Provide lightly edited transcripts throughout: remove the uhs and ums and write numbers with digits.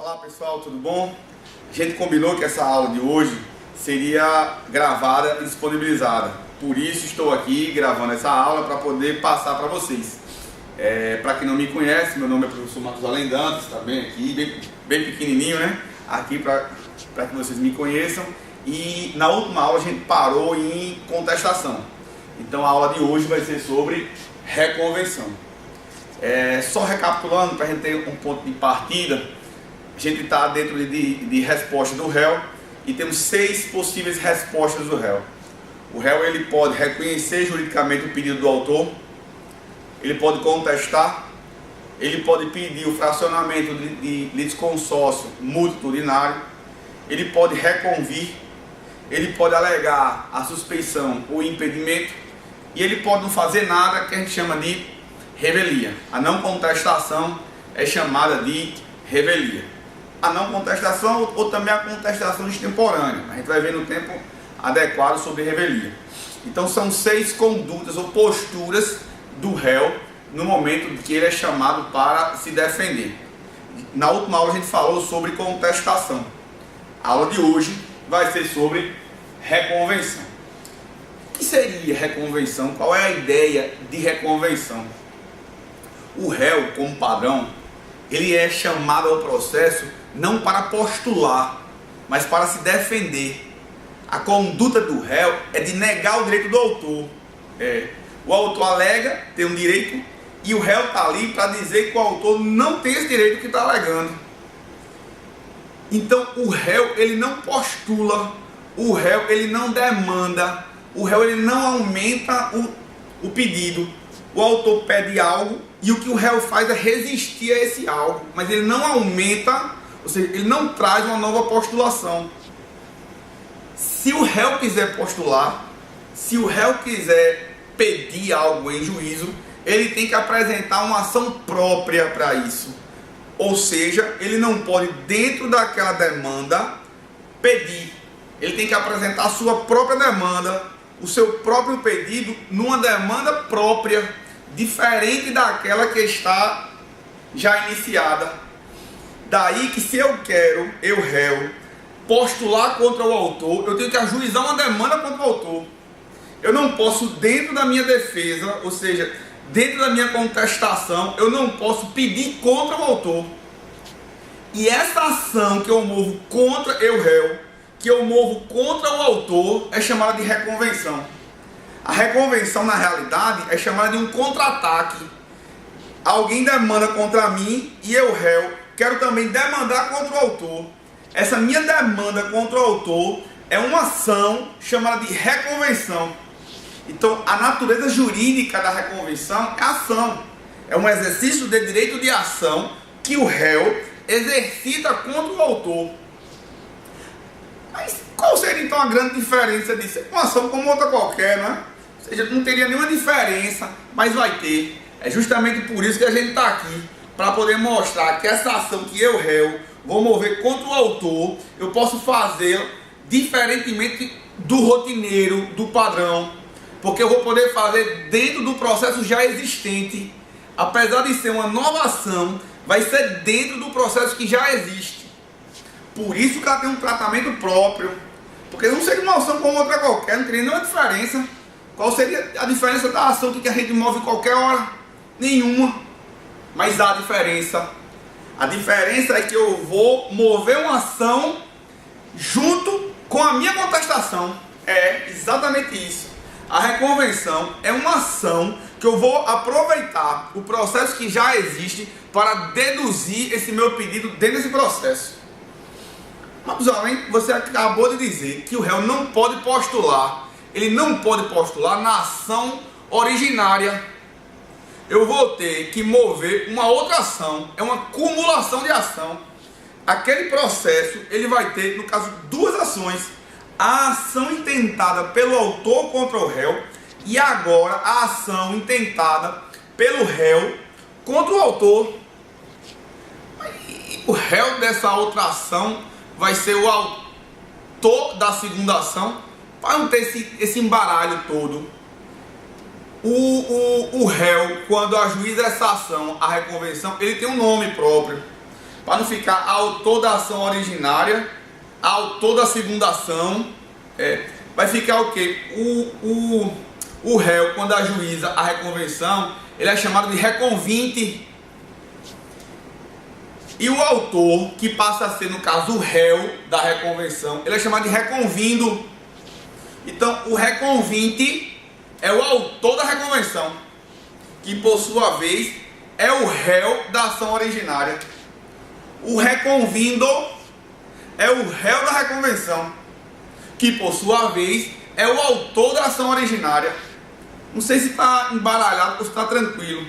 Olá pessoal, tudo bom? A gente combinou que essa aula de hoje seria gravada e disponibilizada. Por isso estou aqui gravando essa aula para poder passar para vocês. Para quem não me conhece, meu nome é professor Matusalém Dantas, está bem aqui, bem pequenininho, né? Aqui para que vocês me conheçam. E na última aula a gente parou em contestação. Então a aula de hoje vai ser sobre reconvenção. Só recapitulando para a gente ter um ponto de partida. A gente está dentro de resposta do réu e temos 6 possíveis respostas do réu. O réu ele pode reconhecer juridicamente o pedido do autor, ele pode contestar, ele pode pedir o fracionamento de litisconsórcio multitudinário, ele pode reconvir, ele pode alegar a suspeição ou impedimento e ele pode não fazer nada, que a gente chama de revelia. A não contestação é chamada de revelia. A não contestação ou também a contestação extemporânea. A gente vai ver no tempo adequado sobre revelia. Então são 6 condutas ou posturas do réu no momento que ele é chamado para se defender. Na última aula a gente falou sobre contestação. A aula de hoje vai ser sobre reconvenção. O que seria reconvenção? Qual é a ideia de reconvenção? O réu, como padrão, ele é chamado ao processo não para postular, mas para se defender. A conduta do réu é de negar o direito do autor. O autor alega, tem um direito, e o réu está ali para dizer que o autor não tem esse direito que está alegando. Então o réu ele não postula, o réu ele não demanda, o réu ele não aumenta o pedido. O autor pede algo e o que o réu faz é resistir a esse algo, mas ele não aumenta, ou seja, ele não traz uma nova postulação. Se o réu quiser postular, se o réu quiser pedir algo em juízo, ele tem que apresentar uma ação própria para isso. Ou seja, ele não pode, dentro daquela demanda, pedir. Ele tem que apresentar a sua própria demanda, o seu próprio pedido, numa demanda própria, diferente daquela que está já iniciada. Daí que se eu quero, eu réu, postular contra o autor, eu tenho que ajuizar uma demanda contra o autor. Eu não posso, dentro da minha defesa, ou seja, dentro da minha contestação, eu não posso pedir contra o autor. E essa ação que eu movo contra eu réu, que eu movo contra o autor, é chamada de reconvenção. A reconvenção, na realidade, é chamada de um contra-ataque. Alguém demanda contra mim e eu réu quero também demandar contra o autor. Essa minha demanda contra o autor é uma ação chamada de reconvenção. Então, a natureza jurídica da reconvenção é ação. É um exercício de direito de ação que o réu exercita contra o autor. Mas qual seria então a grande diferença disso? É uma ação como outra qualquer, não é? Ou seja, não teria nenhuma diferença, mas vai ter. É justamente por isso que a gente está aqui, para poder mostrar que essa ação que eu réu vou mover contra o autor, eu posso fazer diferentemente do rotineiro, do padrão, porque eu vou poder fazer dentro do processo já existente. Apesar de ser uma nova ação, vai ser dentro do processo que já existe. Por isso que ela tem um tratamento próprio, porque não seria uma ação como outra qualquer, não teria nenhuma diferença. Qual seria a diferença da ação que a gente move qualquer hora? Nenhuma. Mas há diferença. A diferença é que eu vou mover uma ação junto com a minha contestação. É exatamente isso. A reconvenção é uma ação que eu vou aproveitar o processo que já existe para deduzir esse meu pedido dentro desse processo. Mas, você acabou de dizer que o réu não pode postular. Ele não pode postular na ação originária. Eu vou ter que mover uma outra ação, é uma cumulação de ação. Aquele processo, ele vai ter, no caso, 2 ações. A ação intentada pelo autor contra o réu e agora a ação intentada pelo réu contra o autor. E o réu dessa outra ação vai ser o autor da segunda ação, para não ter esse embaralho todo. O réu, quando ajuiza essa ação, a reconvenção, ele tem um nome próprio. para não ficar autor da ação originária, autor da segunda ação, vai ficar o quê? O réu, quando ajuiza a reconvenção, ele é chamado de reconvinte. E o autor, que passa a ser, no caso, o réu da reconvenção, ele é chamado de reconvindo. Então, o reconvinte é o autor da reconvenção, que por sua vez é o réu da ação originária. O reconvindo é o réu da reconvenção, que por sua vez é o autor da ação originária. Não sei se está embaralhado ou se está tranquilo.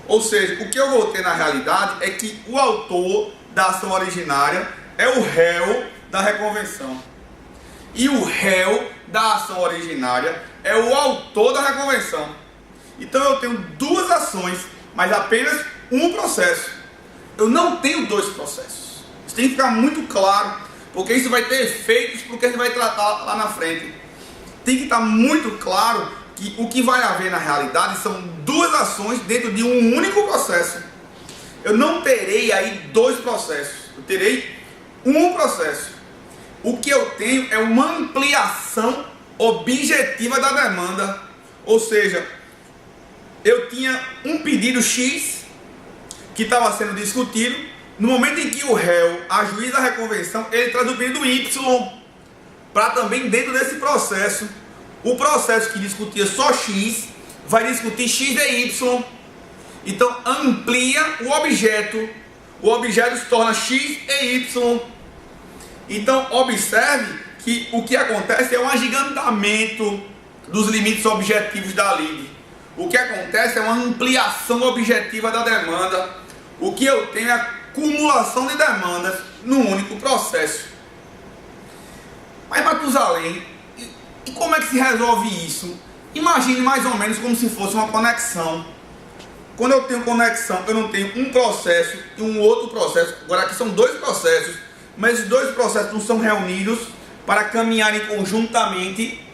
Ou seja, o que eu vou ter na realidade é que o autor da ação originária é o réu da reconvenção. E o réu da ação originária é o autor da reconvenção. Então eu tenho duas ações, mas apenas um processo. Eu não tenho dois processos. Isso tem que ficar muito claro, porque isso vai ter efeitos porque a gente vai tratar lá na frente. Tem que estar muito claro que o que vai haver na realidade são duas ações dentro de um único processo. Eu não terei aí dois processos, eu terei um processo. O que eu tenho é uma ampliação objetiva da demanda. Ou seja, eu tinha um pedido X que estava sendo discutido. No momento em que o réu ajuiza a reconvenção, ele traz o pedido Y para também dentro desse processo. O processo que discutia só X vai discutir X e Y. Então amplia o objeto. O objeto se torna X e Y. Então observe que o que acontece é um agigantamento dos limites objetivos da lide. O que acontece é uma ampliação objetiva da demanda. O que eu tenho é a acumulação de demandas num único processo. Mas Matusalém, e como é que se resolve isso? Imagine mais ou menos como se fosse uma conexão. Quando eu tenho conexão, eu não tenho um processo e um outro processo. Agora aqui são dois processos, mas os dois processos não são reunidos para caminharem conjuntamente.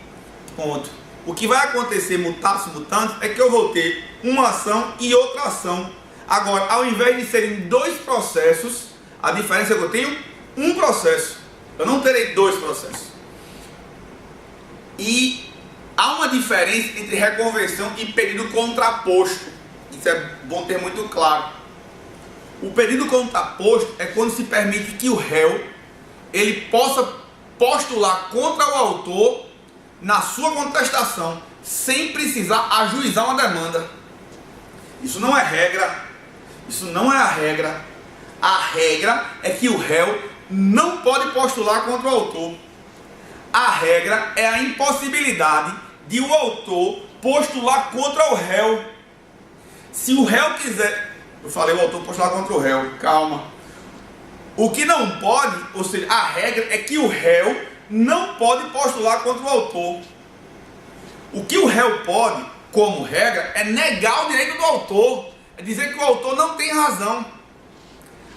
Ponto. O que vai acontecer mutatis mutandis é que eu vou ter uma ação e outra ação. Agora, ao invés de serem dois processos, a diferença é que eu tenho um processo. Eu não terei dois processos. E há uma diferença entre reconvenção e pedido contraposto. Isso é bom ter muito claro. O pedido contraposto é quando se permite que o réu ele possa postular contra o autor na sua contestação, sem precisar ajuizar uma demanda. Isso não é regra. Isso não é a regra. A regra é que o réu não pode postular contra o autor. A regra é a impossibilidade de o autor postular contra o réu. Se o réu quiser... Eu falei o autor postular contra o réu. Calma. O que não pode, ou seja, a regra é que o réu não pode postular contra o autor. O que o réu pode, como regra, é negar o direito do autor. É dizer que o autor não tem razão.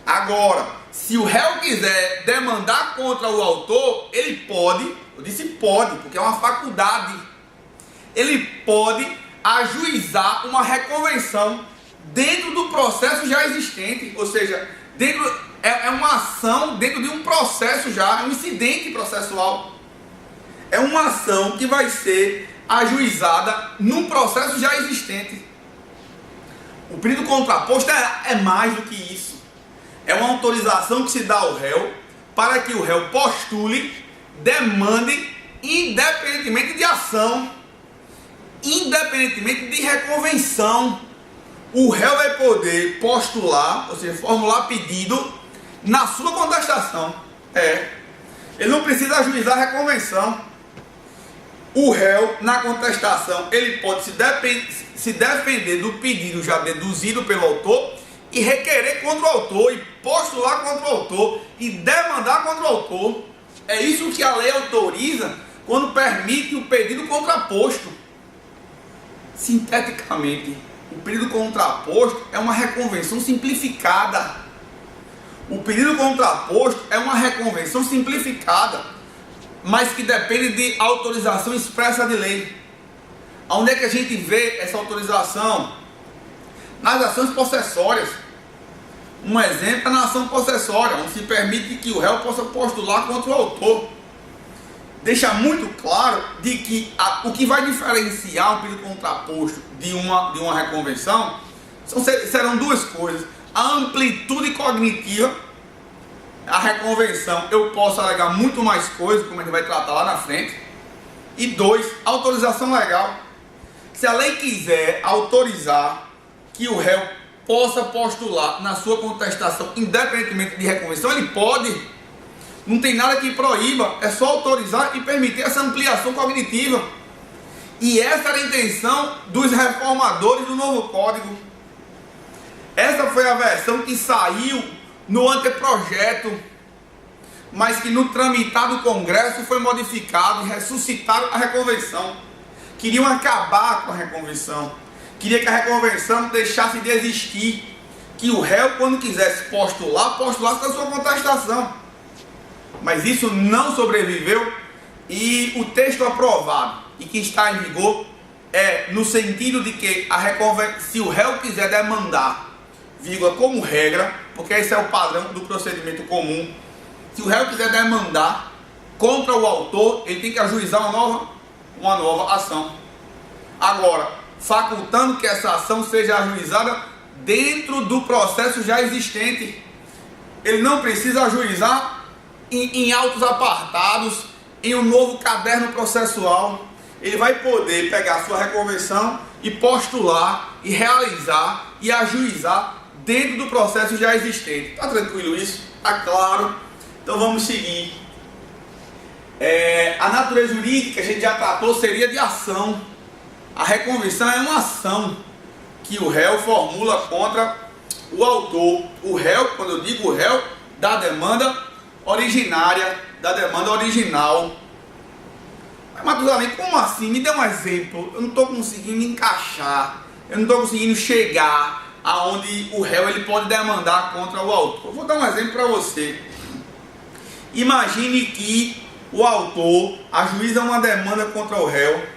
Agora, se o réu quiser demandar contra o autor, ele pode, eu disse pode, porque é uma faculdade. Ele pode ajuizar uma reconvenção dentro do processo já existente, ou seja, é uma ação dentro de um processo já, é um incidente processual. É uma ação que vai ser ajuizada num processo já existente. O pedido contraposto é mais do que isso. É uma autorização que se dá ao réu para que o réu postule, demande, independentemente de ação, independentemente de reconvenção. O réu vai poder postular, ou seja, formular pedido na sua contestação. Ele não precisa ajuizar a reconvenção. O réu, na contestação, ele pode se defender do pedido já deduzido pelo autor e requerer contra o autor, e postular contra o autor, e demandar contra o autor. É isso que a lei autoriza quando permite o pedido contraposto. Sinteticamente, o pedido contraposto é uma reconvenção simplificada. O pedido contraposto é uma reconvenção simplificada, mas que depende de autorização expressa de lei. Onde é que a gente vê essa autorização? Nas ações possessórias. Um exemplo é na ação possessória, onde se permite que o réu possa postular contra o autor. Deixa muito claro de que o que vai diferenciar um pedido contraposto de uma reconvenção serão duas coisas: a amplitude cognitiva. A reconvenção eu posso alegar muito mais coisas, como a gente vai tratar lá na frente. E dois, autorização legal. Se a lei quiser autorizar que o réu possa postular na sua contestação, independentemente de reconvenção, ele pode. Não tem nada que proíba, é só autorizar e permitir essa ampliação cognitiva. E essa era a intenção dos reformadores do novo Código. Essa foi a versão que saiu no anteprojeto, mas que no tramitar do Congresso foi modificado e ressuscitaram a reconvenção. Queriam acabar com a reconvenção. Queria que a reconvenção deixasse de existir. Que o réu, quando quisesse postulasse na sua contestação. Mas isso não sobreviveu e o texto aprovado e que está em vigor é no sentido de que se o réu quiser demandar, vírgula, como regra, porque esse é o padrão do procedimento comum, se o réu quiser demandar contra o autor, ele tem que ajuizar uma nova ação. Agora, facultando que essa ação seja ajuizada dentro do processo já existente. Ele não precisa ajuizar em autos apartados, em um novo caderno processual. Ele vai poder pegar a sua reconvenção e postular, e realizar, e ajuizar dentro do processo já existente. Está tranquilo isso? Está claro? Então vamos seguir. A natureza jurídica que a gente já tratou seria de ação. A reconvenção é uma ação que o réu formula contra o autor. O réu, quando eu digo o réu, da demanda originária, da demanda original. Mas Matusalém, como assim? Me dê um exemplo. Eu não estou conseguindo encaixar, eu não estou conseguindo chegar aonde o réu ele pode demandar contra o autor. Eu vou dar um exemplo para você. Imagine que o autor ajuiza uma demanda contra o réu,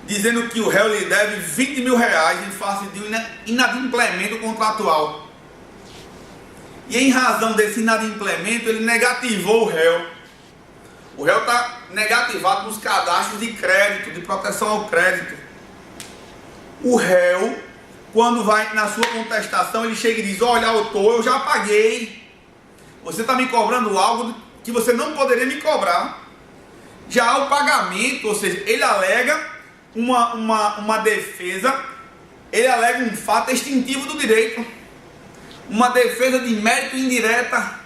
dizendo que o réu lhe deve 20 mil reais em face de um inadimplemento contratual. E em razão desse inadimplemento, ele negativou o réu. O réu está negativado nos cadastros de crédito, de proteção ao crédito. O réu, quando vai na sua contestação, ele chega e diz: olha, autor, eu já paguei. Você está me cobrando algo que você não poderia me cobrar. Já há o pagamento, ou seja, ele alega uma defesa, ele alega um fato extintivo do direito, uma defesa de mérito indireta.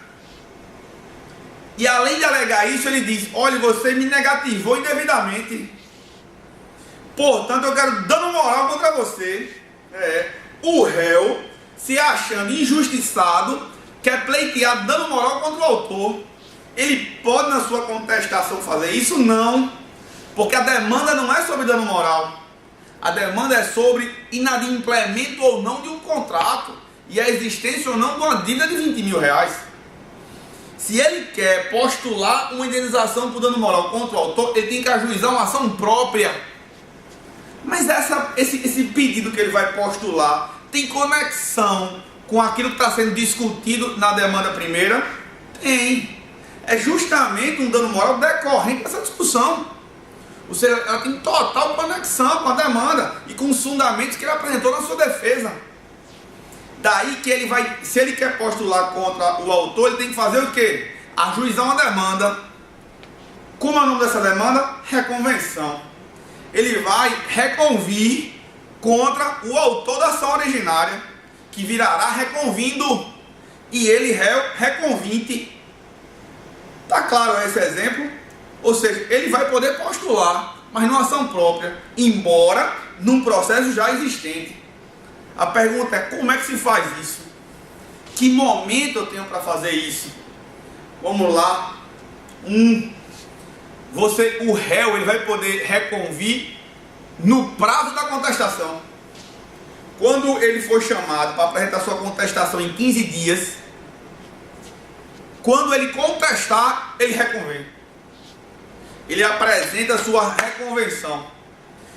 E além de alegar isso, ele diz: olha, você me negativou indevidamente, portanto eu quero dano moral contra você. O réu, se achando injustiçado, quer pleitear dano moral contra o autor. Ele pode na sua contestação fazer isso? Não, porque a demanda não é sobre dano moral. A demanda é sobre inadimplemento ou não de um contrato e a existência ou não de uma dívida de 20 mil reais. Se ele quer postular uma indenização por dano moral contra o autor, ele tem que ajuizar uma ação própria. Mas esse pedido que ele vai postular tem conexão com aquilo que está sendo discutido na demanda primeira? Tem. É justamente um dano moral decorrente dessa discussão. Ou seja, ela tem total conexão com a demanda e com os fundamentos que ele apresentou na sua defesa. Daí que ele vai, se ele quer postular contra o autor, ele tem que fazer o quê? Ajuizar uma demanda. Como é o nome dessa demanda? Reconvenção. Ele vai reconvir contra o autor da ação originária, que virará reconvindo, e ele reconvinte. Está claro esse exemplo? Ou seja, ele vai poder postular, mas numa ação própria, embora num processo já existente. A pergunta é: como é que se faz isso? Que momento eu tenho para fazer isso? Vamos lá. O réu ele vai poder reconvir no prazo da contestação. Quando ele for chamado para apresentar sua contestação em 15 dias, quando ele contestar, ele reconvém. Ele apresenta a sua reconvenção.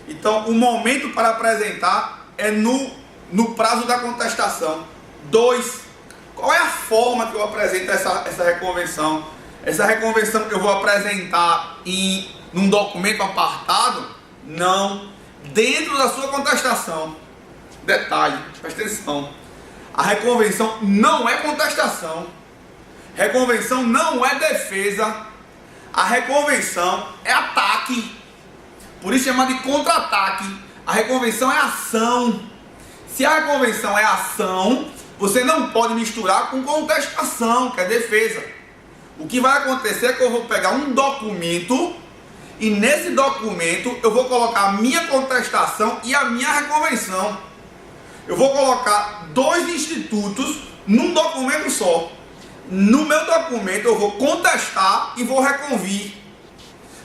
Então, o momento para apresentar é no prazo da contestação. 2. Qual é a forma que eu apresento essa reconvenção? Essa reconvenção que eu vou apresentar num documento apartado? Não. Dentro da sua contestação. Detalhe, presta atenção. A reconvenção não é contestação. Reconvenção não é defesa. A reconvenção é ataque. Por isso chama de contra-ataque. A reconvenção é ação. Se a reconvenção é ação, você não pode misturar com contestação, que é defesa. O que vai acontecer é que eu vou pegar um documento e nesse documento eu vou colocar a minha contestação e a minha reconvenção. Eu vou colocar dois institutos num documento só. No meu documento eu vou contestar e vou reconvir.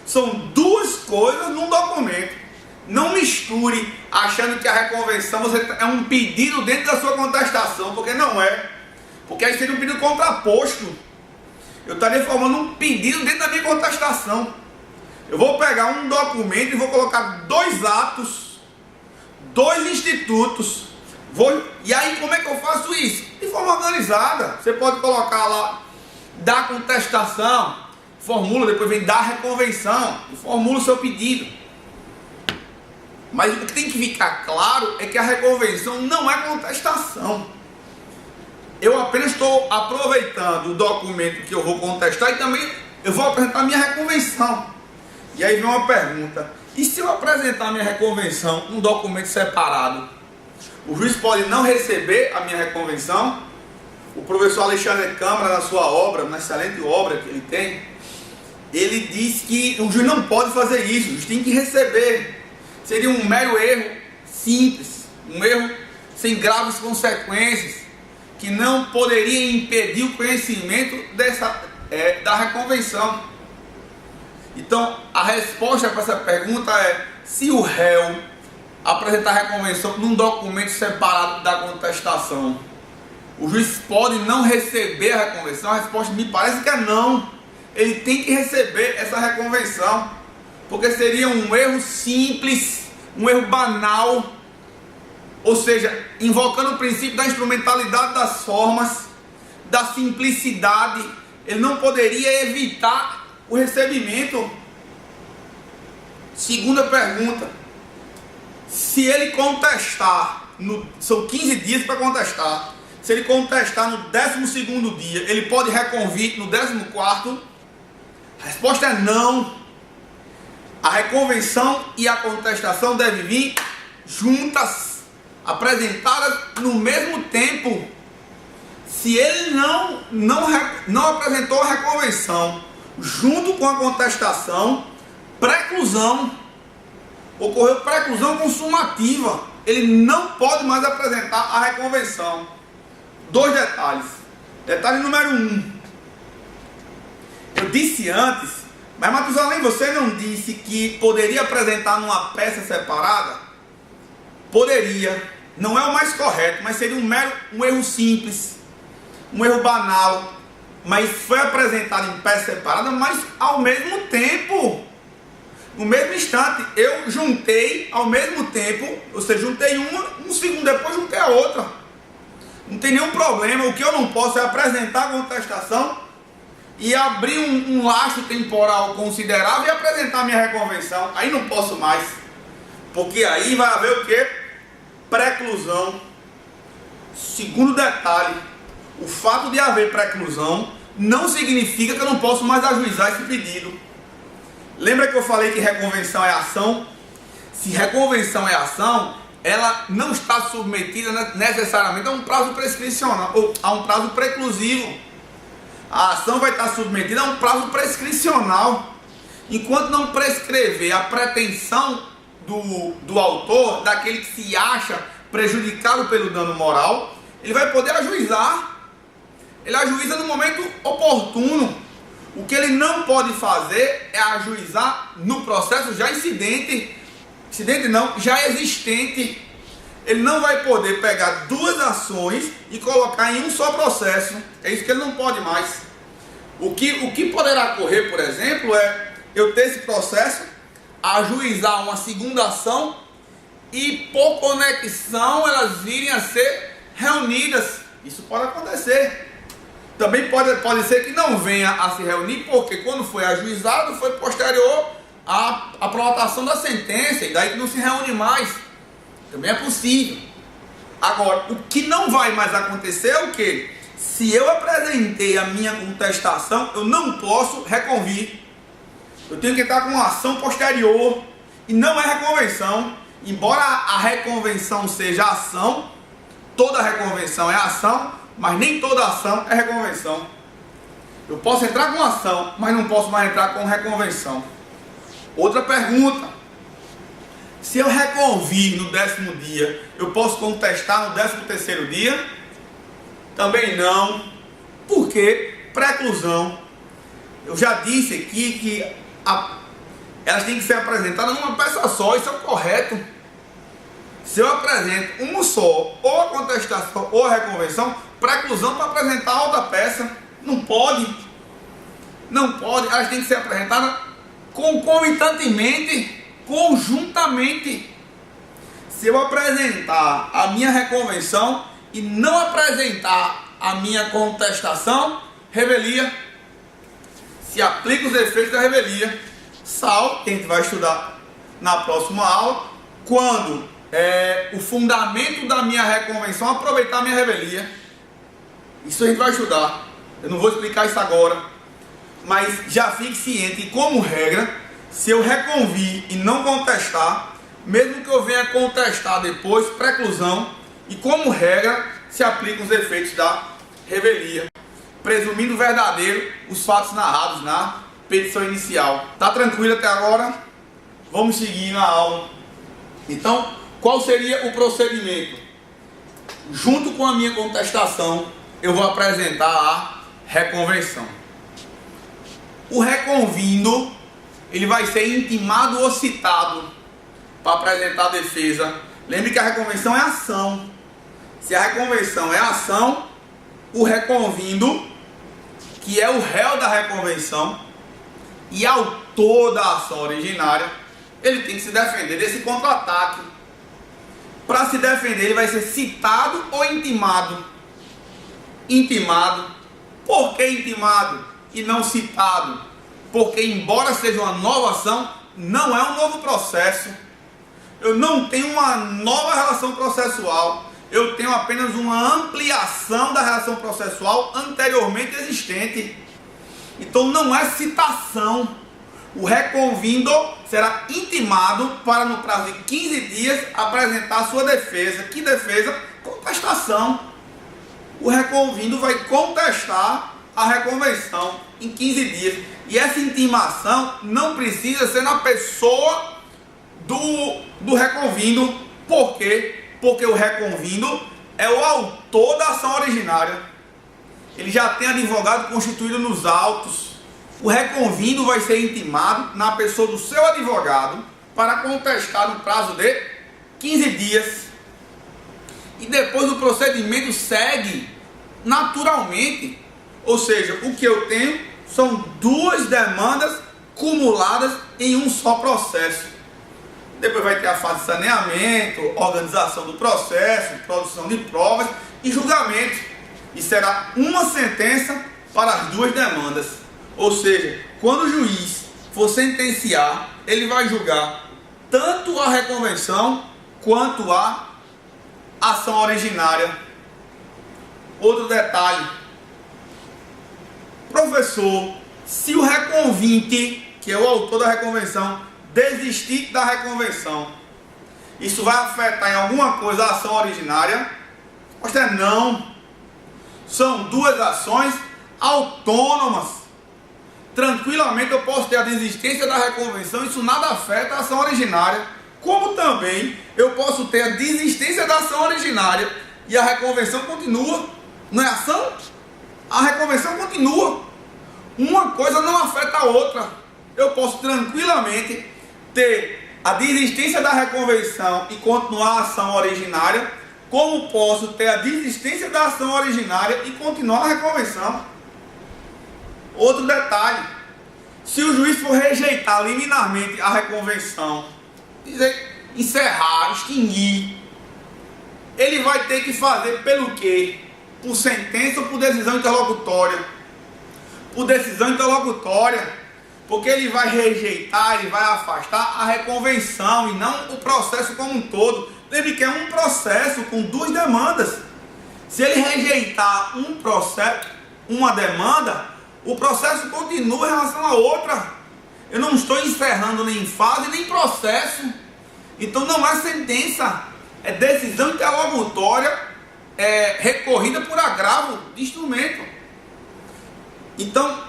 São duas coisas num documento. Não misture achando que a reconvenção é um pedido dentro da sua contestação, porque não é. Porque aí seria um pedido contraposto. Eu estaria formando um pedido dentro da minha contestação. Eu vou pegar um documento e vou colocar dois atos, dois institutos. E aí como é que eu faço isso? De forma organizada. Você pode colocar lá da contestação, formula, depois vem da reconvenção e formula o seu pedido. Mas o que tem que ficar claro é que a reconvenção não é contestação. Eu apenas estou aproveitando o documento que eu vou contestar e também eu vou apresentar a minha reconvenção. E aí vem uma pergunta: e se eu apresentar a minha reconvenção num documento separado? O juiz pode não receber a minha reconvenção? O professor Alexandre Câmara, na sua obra, na excelente obra que ele tem, ele diz que o juiz não pode fazer isso, o juiz tem que receber. Seria um mero erro simples, um erro sem graves consequências, que não poderia impedir o conhecimento da reconvenção. Então, a resposta para essa pergunta é: se o réu apresentar a reconvenção num documento separado da contestação, o juiz pode não receber a reconvenção? A resposta me parece que é não. Ele tem que receber essa reconvenção, porque seria um erro simples, um erro banal, ou seja, invocando o princípio da instrumentalidade das formas, da simplicidade. Ele não poderia evitar o recebimento. Segunda pergunta: se ele contestar, são 15 dias para contestar, se ele contestar no 12º dia, ele pode reconvir no 14º? A resposta é não. A reconvenção e a contestação devem vir juntas, apresentadas no mesmo tempo. Se ele não apresentou a reconvenção junto com a contestação, preclusão, ocorreu preclusão consumativa, ele não pode mais apresentar a reconvenção. Dois detalhes. Detalhe número 1. Eu disse antes, mas Matusalém, você não disse que poderia apresentar numa peça separada? Poderia. Não é o mais correto, mas seria um erro simples, um erro banal. Mas foi apresentado em peça separada, mas ao mesmo tempo. No mesmo instante, eu juntei ao mesmo tempo, ou seja, juntei uma, um segundo depois juntei a outra. Não tem nenhum problema. O que eu não posso é apresentar a contestação e abrir um lastro temporal considerável e apresentar a minha reconvenção. Aí não posso mais, porque aí vai haver o quê? Preclusão. Segundo detalhe: o fato de haver preclusão não significa que eu não posso mais ajuizar esse pedido. Lembra que eu falei que reconvenção é ação? Se reconvenção é ação, ela não está submetida necessariamente a um prazo prescricional ou a um prazo preclusivo. A ação vai estar submetida a um prazo prescricional. Enquanto não prescrever a pretensão do autor, daquele que se acha prejudicado pelo dano moral, ele vai poder ajuizar. Ele ajuiza no momento oportuno. O que ele não pode fazer é ajuizar no processo já já existente. Ele não vai poder pegar duas ações e colocar em um só processo. É isso que ele não pode mais. O que poderá ocorrer, por exemplo, é eu ter esse processo, ajuizar uma segunda ação e por conexão elas virem a ser reunidas. Isso pode acontecer. Também pode ser que não venha a se reunir, porque quando foi ajuizado, foi posterior à aprovação da sentença, e daí que não se reúne mais. Também é possível. Agora, o que não vai mais acontecer é o quê? Se eu apresentei a minha contestação, eu não posso reconvir. Eu tenho que estar com uma ação posterior, e não é reconvenção. Embora a reconvenção seja ação, toda reconvenção é ação, mas nem toda ação é reconvenção. Eu posso entrar com ação, mas não posso mais entrar com reconvenção. Outra pergunta: se eu reconvir no 10º dia, eu posso contestar no 13º dia? Também não. Por quê? Preclusão. Eu já disse aqui que elas têm que ser apresentadas numa peça só, isso é o correto. Se eu apresento uma só, ou a contestação ou a reconvenção, preclusão para apresentar a outra peça. Não pode. Não pode. Elas têm que ser apresentadas concomitantemente, conjuntamente. Se eu apresentar a minha reconvenção e não apresentar a minha contestação, revelia. Se aplica os efeitos da revelia. Salvo, que a gente vai estudar na próxima aula, quando o fundamento da minha reconvenção aproveitar a minha revelia. Isso a gente vai estudar. Eu não vou explicar isso agora, mas já fique ciente que, como regra, se eu reconvir e não contestar, mesmo que eu venha contestar depois, preclusão, e como regra, se aplicam os efeitos da revelia, presumindo verdadeiro os fatos narrados na petição inicial. Tá tranquilo até agora? Vamos seguir na aula. Então, qual seria o procedimento? Junto com a minha contestação, eu vou apresentar a reconvenção. O reconvindo, ele vai ser intimado ou citado para apresentar a defesa. Lembre que a reconvenção é ação. Se a reconvenção é ação, o reconvindo, que é o réu da reconvenção e autor da ação originária, ele tem que se defender desse contra-ataque. Para se defender, ele vai ser citado ou intimado. Intimado. Por que intimado e não citado? Porque, embora seja uma nova ação, não é um novo processo. Eu não tenho uma nova relação processual. Eu tenho apenas uma ampliação da relação processual anteriormente existente. Então não é citação. O reconvindo será intimado para, no prazo de 15 dias, apresentar a sua defesa. Que defesa? Contestação. O reconvindo vai contestar a reconvenção em 15 dias. E essa intimação não precisa ser na pessoa do reconvindo. Por quê? Porque o reconvindo é o autor da ação originária. Ele já tem advogado constituído nos autos. O reconvindo vai ser intimado na pessoa do seu advogado para contestar no prazo de 15 dias. E depois o procedimento segue naturalmente. Ou seja, o que eu tenho são duas demandas cumuladas em um só processo. Depois vai ter a fase de saneamento, organização do processo, produção de provas e julgamento. E será uma sentença para as duas demandas. Ou seja, quando o juiz for sentenciar, ele vai julgar tanto a reconvenção quanto a ação originária. Outro detalhe: professor, se o reconvinte, que é o autor da reconvenção, desistir da reconvenção, isso vai afetar em alguma coisa a ação originária? A resposta é não. São duas ações autônomas. Tranquilamente eu posso ter a desistência da reconvenção, isso nada afeta a ação originária. Como também eu posso ter a desistência da ação originária e a reconvenção continua. Não é ação? A reconvenção continua. Uma coisa não afeta a outra. Eu posso tranquilamente ter a desistência da reconvenção e continuar a ação originária, como posso ter a desistência da ação originária e continuar a reconvenção. Outro detalhe: se o juiz for rejeitar liminarmente a reconvenção, dizer, encerrar, extinguir, ele vai ter que fazer pelo quê? por sentença ou por decisão interlocutória? Por decisão interlocutória, porque ele vai rejeitar, ele vai afastar a reconvenção e não o processo como um todo. Lembre que é um processo com duas demandas. Se ele rejeitar um processo, uma demanda, o processo continua em relação à outra. Eu não estou encerrando nem fase nem processo. Então não é sentença, é decisão interlocutória recorrida por agravo de instrumento. Então,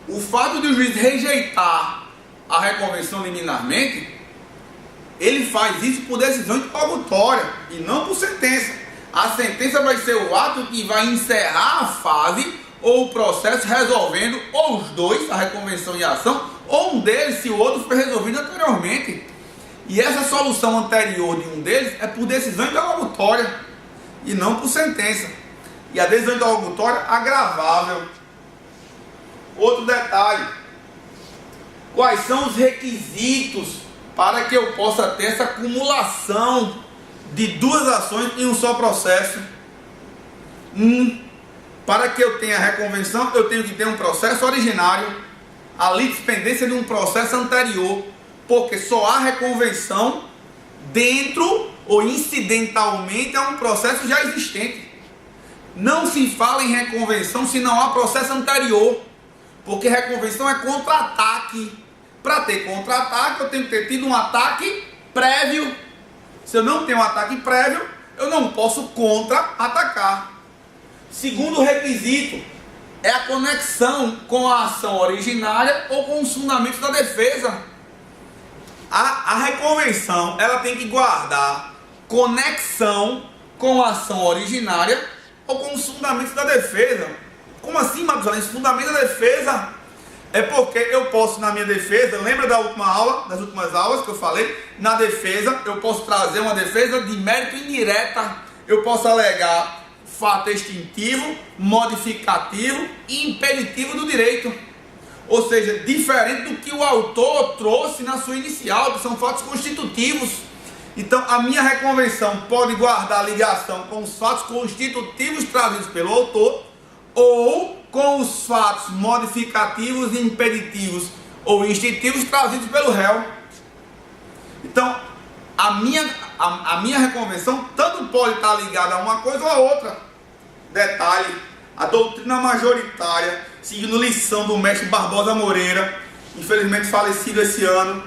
o fato de o juiz rejeitar a reconvenção liminarmente, ele faz isso por decisão interlocutória e não por sentença. A sentença vai ser o ato que vai encerrar a fase ou o processo resolvendo ou os dois, a reconvenção e a ação, ou um deles se o outro foi resolvido anteriormente. E essa solução anterior de um deles é por decisão interlocutória e não por sentença. E a decisão interlocutória agravável. Outro detalhe: quais são os requisitos para que eu possa ter essa acumulação de duas ações em um só processo? Para que eu tenha a reconvenção, eu tenho que ter um processo originário, a litispendência de um processo anterior, porque só há reconvenção dentro ou incidentalmente a um processo já existente. Não se fala em reconvenção se não há processo anterior, porque reconvenção é contra-ataque. Para ter contra-ataque, eu tenho que ter tido um ataque prévio. Se eu não tenho um ataque prévio, eu não posso contra-atacar. Segundo requisito é a conexão com a ação originária ou com os fundamentos da defesa. A reconvenção, ela tem que guardar conexão com a ação originária ou com os fundamentos da defesa. Como assim, Matusalém? Os fundamentos da defesa é porque eu posso, na minha defesa, lembra da última aula, das últimas aulas que eu falei? Na defesa, eu posso trazer uma defesa de mérito indireta. Eu posso alegar fato extintivo, modificativo e impeditivo do direito. Ou seja, diferente do que o autor trouxe na sua inicial, que são fatos constitutivos. Então, a minha reconvenção pode guardar ligação com os fatos constitutivos trazidos pelo autor ou com os fatos modificativos, impeditivos ou instintivos trazidos pelo réu. Então, a minha reconvenção tanto pode estar ligada a uma coisa ou a outra. Detalhe: a doutrina majoritária, seguindo lição do mestre Barbosa Moreira, infelizmente falecido esse ano,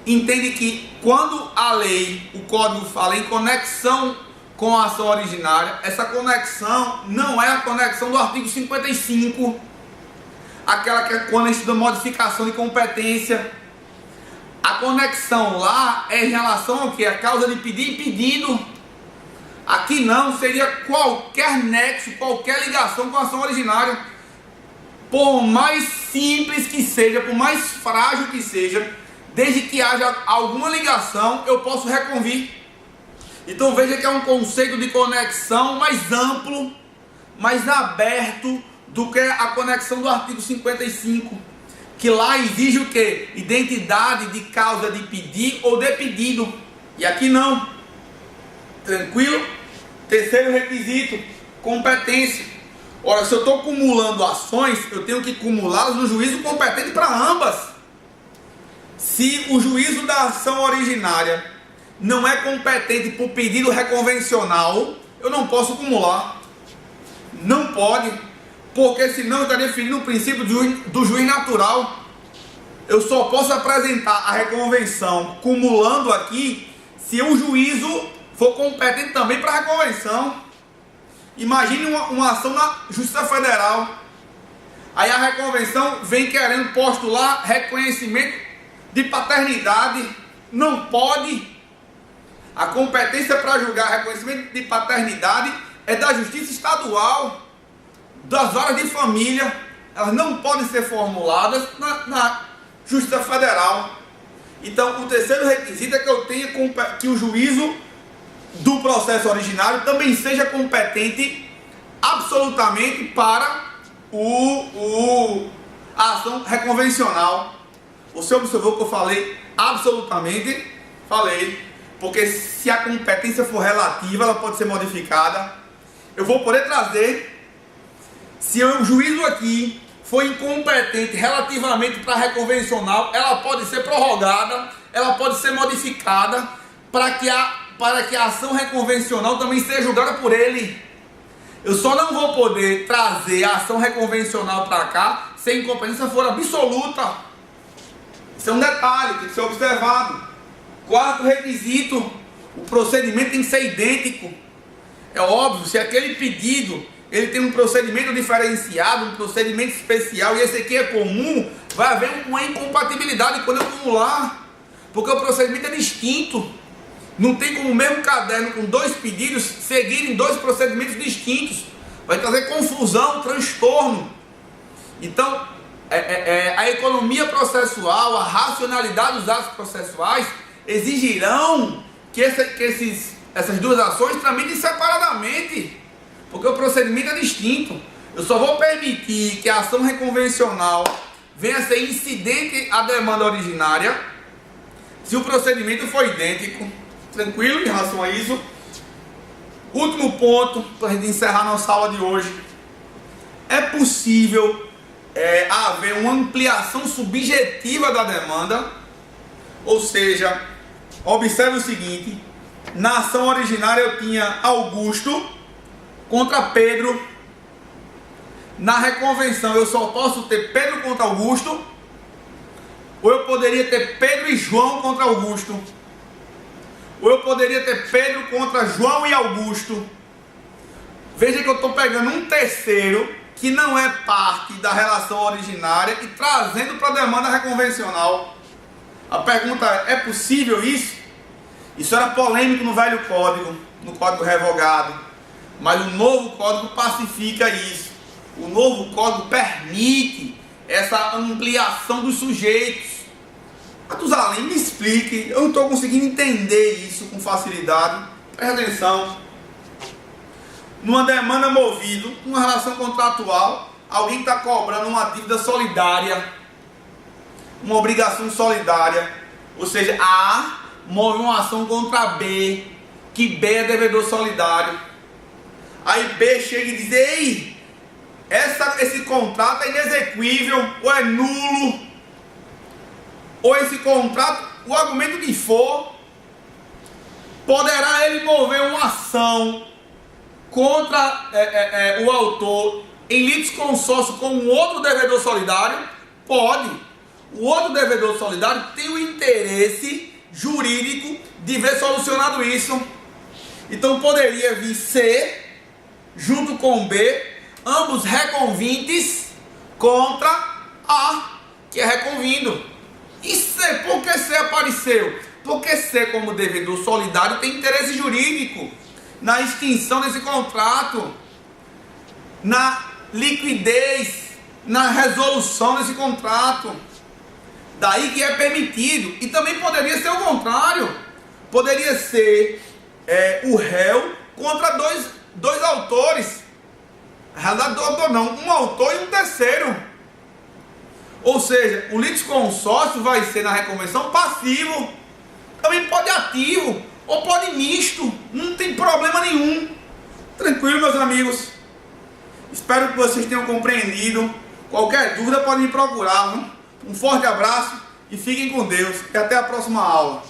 entende que quando a lei, o código fala em conexão com a ação originária, essa conexão não é a conexão do artigo 55, aquela que é quando a gente estuda modificação de competência. A conexão lá é em relação ao que? A causa de pedir e pedido. Aqui não, seria qualquer nexo, qualquer ligação com a ação originária. Por mais simples que seja, por mais frágil que seja, desde que haja alguma ligação, eu posso reconvir. Então veja que é um conceito de conexão mais amplo, mais aberto do que a conexão do artigo 55, que lá exige o quê? Identidade de causa de pedir ou de pedido. E aqui não. Tranquilo? Terceiro requisito: competência. Ora, se eu estou acumulando ações, eu tenho que acumulá-las no juízo competente para ambas. Se o juízo da ação originária não é competente por pedido reconvencional, eu não posso acumular. Não pode, porque senão eu estaria ferindo o princípio do juiz natural. Eu só posso apresentar a reconvenção cumulando aqui se o juízo for competente também para a reconvenção. Imagine uma ação na Justiça Federal. Aí a reconvenção vem querendo postular reconhecimento de paternidade. Não pode. A competência para julgar reconhecimento de paternidade é da Justiça Estadual, das varas de família. Elas não podem ser formuladas na Justiça Federal. Então, o terceiro requisito é que eu tenha que o juízo do processo originário também seja competente absolutamente para a ação reconvencional. Você observou que eu falei absolutamente? Falei. Porque se a competência for relativa, ela pode ser modificada. eu vou poder trazer. Se o juízo aqui foi incompetente relativamente para a reconvencional, ela pode ser prorrogada, ela pode ser modificada para que a ação reconvencional também seja julgada por ele. Eu só não vou poder trazer a ação reconvencional para cá se a incompetência for absoluta. Isso é um detalhe, tem que ser observado. Quarto requisito, o procedimento tem que ser idêntico. É óbvio, se aquele pedido ele tem um procedimento diferenciado, um procedimento especial, e esse aqui é comum, vai haver uma incompatibilidade quando eu acumular, porque o procedimento é distinto. Não tem como o mesmo caderno com dois pedidos seguirem dois procedimentos distintos. Vai trazer confusão, transtorno. Então, a economia processual, a racionalidade dos atos processuais exigirão que essas duas ações tramitem separadamente, porque o procedimento é distinto. Eu só vou permitir que a ação reconvencional venha a ser incidente à demanda originária se o procedimento for idêntico. Tranquilo em relação a isso? Último ponto, para a gente encerrar nossa aula de hoje. É possível haver uma ampliação subjetiva da demanda, ou seja, observe o seguinte: na ação originária eu tinha Augusto contra Pedro. Na reconvenção eu só posso ter Pedro contra Augusto, ou eu poderia ter Pedro e João contra Augusto, ou eu poderia ter Pedro contra João e Augusto. Veja que eu estou pegando um terceiro que não é parte da relação originária e trazendo para a demanda reconvencional. A pergunta é possível isso? Isso era polêmico no velho código, no código revogado, mas o novo código pacifica isso. O novo código permite essa ampliação dos sujeitos. Matusalém, me explique, eu não estou conseguindo entender isso com facilidade. Presta atenção. Numa demanda movida, numa relação contratual, alguém está cobrando uma dívida solidária, uma obrigação solidária, ou seja, A move uma ação contra B, que B é devedor solidário. Aí B chega e diz: ei, esse contrato é inexequível, ou é nulo, ou esse contrato, o argumento que for, poderá ele mover uma ação contra o autor em litisconsórcio com um outro devedor solidário? Pode. O outro devedor solidário tem o interesse jurídico de ver solucionado isso. Então poderia vir C junto com B, ambos reconvintes contra A, que é reconvindo. E C, por que C apareceu? Porque C, como devedor solidário, tem interesse jurídico na extinção desse contrato, na liquidez, na resolução desse contrato. Daí que é permitido. E também poderia ser o contrário. Poderia ser o réu contra dois autores. Na realidade, autor não, um autor e um terceiro. Ou seja, o litisconsórcio vai ser na reconvenção passivo. Também pode ativo, ou pode misto. Não tem problema nenhum. Tranquilo, meus amigos. Espero que vocês tenham compreendido. Qualquer dúvida pode me procurar. Um forte abraço e fiquem com Deus. E até a próxima aula.